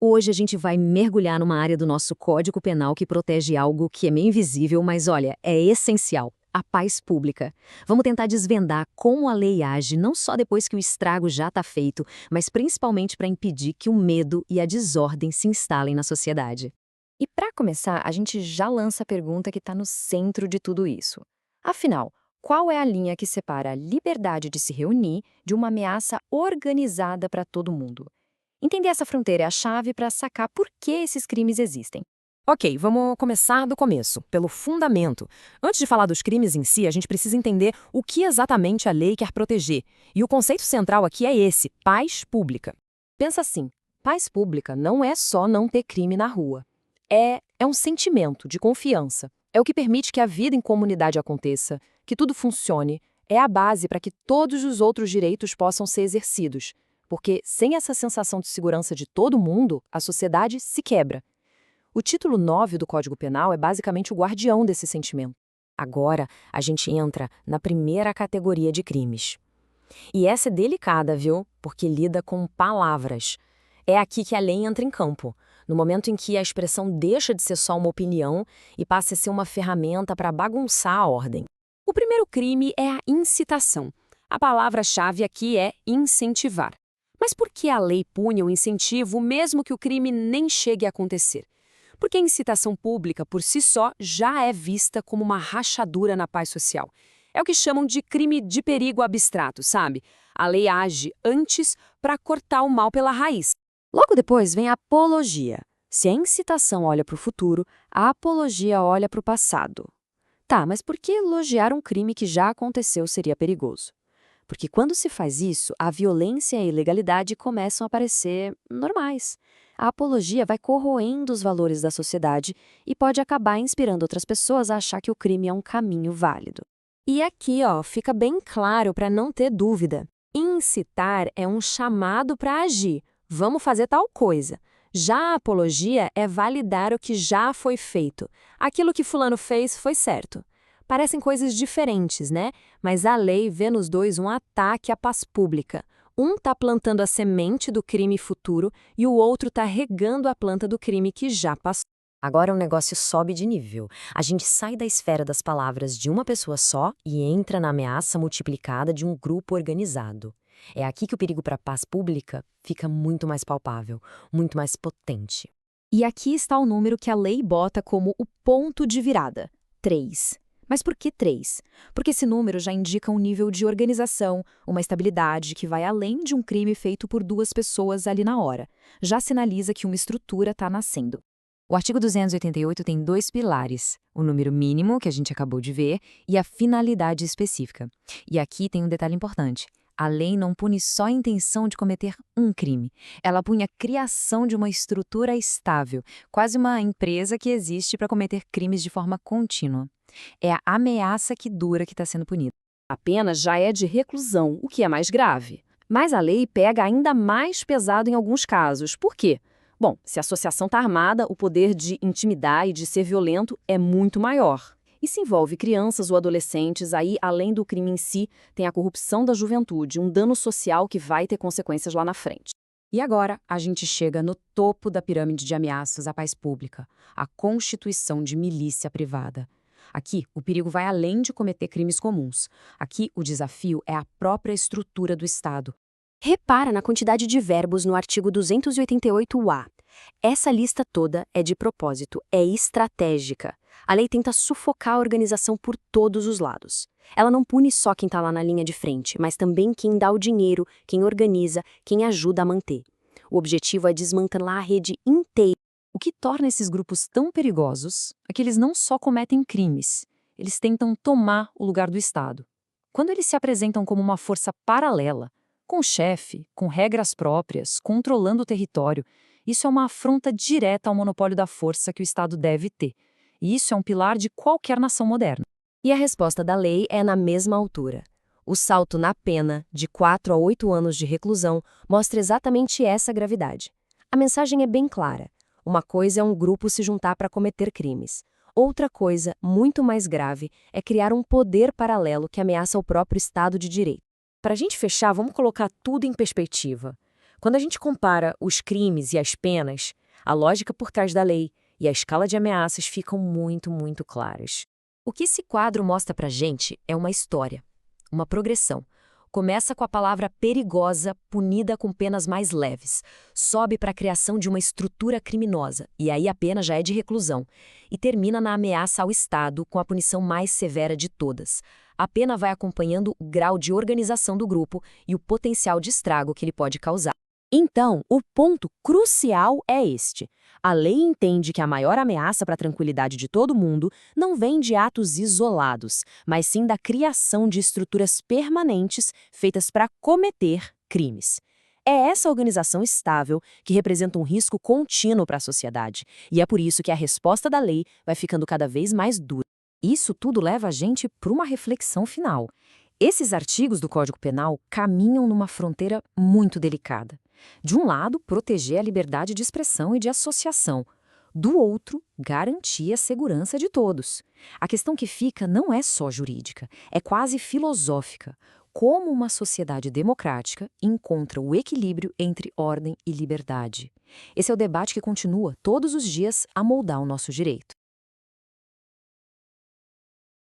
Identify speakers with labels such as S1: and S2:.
S1: Hoje a gente vai mergulhar numa área do nosso Código Penal que protege algo que é meio invisível, mas olha, é essencial: a paz pública. Vamos tentar desvendar como a lei age não só depois que o estrago já está feito, mas principalmente para impedir que o medo e a desordem se instalem na sociedade.
S2: E para começar, a gente já lança a pergunta que está no centro de tudo isso. Afinal, qual é a linha que separa a liberdade de se reunir de uma ameaça organizada para todo mundo? Entender essa fronteira é a chave para sacar por que esses crimes existem.
S3: Ok, vamos começar do começo, pelo fundamento. Antes de falar dos crimes em si, a gente precisa entender o que exatamente a lei quer proteger. E o conceito central aqui é esse: paz pública.
S2: Pensa assim, paz pública não é só não ter crime na rua. É um sentimento de confiança. É o que permite que a vida em comunidade aconteça, que tudo funcione. É a base para que todos os outros direitos possam ser exercidos. Porque sem essa sensação de segurança de todo mundo, a sociedade se quebra. O título 9 do Código Penal é basicamente o guardião desse sentimento.
S3: Agora, a gente entra na primeira categoria de crimes. E essa é delicada, viu? Porque lida com palavras. É aqui que a lei entra em campo, no momento em que a expressão deixa de ser só uma opinião e passa a ser uma ferramenta para bagunçar a ordem.
S4: O primeiro crime é a incitação. A palavra-chave aqui é incentivar. Mas por que a lei pune o incentivo mesmo que o crime nem chegue a acontecer? Porque a incitação pública, por si só, já é vista como uma rachadura na paz social. É o que chamam de crime de perigo abstrato, sabe? A lei age antes para cortar o mal pela raiz.
S2: Logo depois vem a apologia. Se a incitação olha para o futuro, a apologia olha para o passado. Tá, mas por que elogiar um crime que já aconteceu seria perigoso? Porque quando se faz isso, a violência e a ilegalidade começam a parecer normais. A apologia vai corroendo os valores da sociedade e pode acabar inspirando outras pessoas a achar que o crime é um caminho válido.
S3: E aqui, fica bem claro para não ter dúvida. Incitar é um chamado para agir. Vamos fazer tal coisa. Já a apologia é validar o que já foi feito. Aquilo que fulano fez foi certo. Parecem coisas diferentes, né? Mas a lei vê nos dois um ataque à paz pública. Um está plantando a semente do crime futuro e o outro está regando a planta do crime que já passou. Agora o negócio sobe de nível. A gente sai da esfera das palavras de uma pessoa só e entra na ameaça multiplicada de um grupo organizado. É aqui que o perigo para a paz pública fica muito mais palpável, muito mais potente.
S1: E aqui está o número que a lei bota como o ponto de virada: 3. Mas por que 3? Porque esse número já indica um nível de organização, uma estabilidade que vai além de um crime feito por duas pessoas ali na hora. Já sinaliza que uma estrutura está nascendo. O artigo 288 tem dois pilares: o número mínimo, que a gente acabou de ver, e a finalidade específica. E aqui tem um detalhe importante: a lei não pune só a intenção de cometer um crime. Ela pune a criação de uma estrutura estável, quase uma empresa que existe para cometer crimes de forma contínua. É a ameaça que dura que está sendo punida.
S4: A pena já é de reclusão, o que é mais grave. Mas a lei pega ainda mais pesado em alguns casos. Por quê? Bom, se a associação está armada, o poder de intimidar e de ser violento é muito maior. E se envolve crianças ou adolescentes, aí, além do crime em si, tem a corrupção da juventude, um dano social que vai ter consequências lá na frente. E agora, a gente chega no topo da pirâmide de ameaças à paz pública, a constituição de milícia privada. Aqui, o perigo vai além de cometer crimes comuns. Aqui, o desafio é a própria estrutura do Estado.
S5: Repara na quantidade de verbos no artigo 288-A. Essa lista toda é de propósito, é estratégica. A lei tenta sufocar a organização por todos os lados. Ela não pune só quem está lá na linha de frente, mas também quem dá o dinheiro, quem organiza, quem ajuda a manter. O objetivo é desmantelar a rede inteira.
S1: O que torna esses grupos tão perigosos é que eles não só cometem crimes, eles tentam tomar o lugar do Estado. Quando eles se apresentam como uma força paralela, com chefe, com regras próprias, controlando o território, isso é uma afronta direta ao monopólio da força que o Estado deve ter. E isso é um pilar de qualquer nação moderna.
S2: E a resposta da lei é na mesma altura. O salto na pena, de 4 a 8 anos de reclusão, mostra exatamente essa gravidade. A mensagem é bem clara. Uma coisa é um grupo se juntar para cometer crimes. Outra coisa, muito mais grave, é criar um poder paralelo que ameaça o próprio Estado de Direito.
S4: Para a gente fechar, vamos colocar tudo em perspectiva.
S2: Quando a gente compara os crimes e as penas, a lógica por trás da lei e a escala de ameaças ficam muito, muito claras.
S1: O que esse quadro mostra pra gente é uma história, uma progressão. Começa com a palavra perigosa, punida com penas mais leves. Sobe para a criação de uma estrutura criminosa, e aí a pena já é de reclusão. E termina na ameaça ao Estado, com a punição mais severa de todas. A pena vai acompanhando o grau de organização do grupo e o potencial de estrago que ele pode causar.
S2: Então, o ponto crucial é este. A lei entende que a maior ameaça para a tranquilidade de todo mundo não vem de atos isolados, mas sim da criação de estruturas permanentes feitas para cometer crimes. É essa organização estável que representa um risco contínuo para a sociedade, e é por isso que a resposta da lei vai ficando cada vez mais dura.
S1: Isso tudo leva a gente para uma reflexão final. Esses artigos do Código Penal caminham numa fronteira muito delicada. De um lado, proteger a liberdade de expressão e de associação. Do outro, garantir a segurança de todos. A questão que fica não é só jurídica, é quase filosófica. Como uma sociedade democrática encontra o equilíbrio entre ordem e liberdade? Esse é o debate que continua todos os dias a moldar o nosso direito.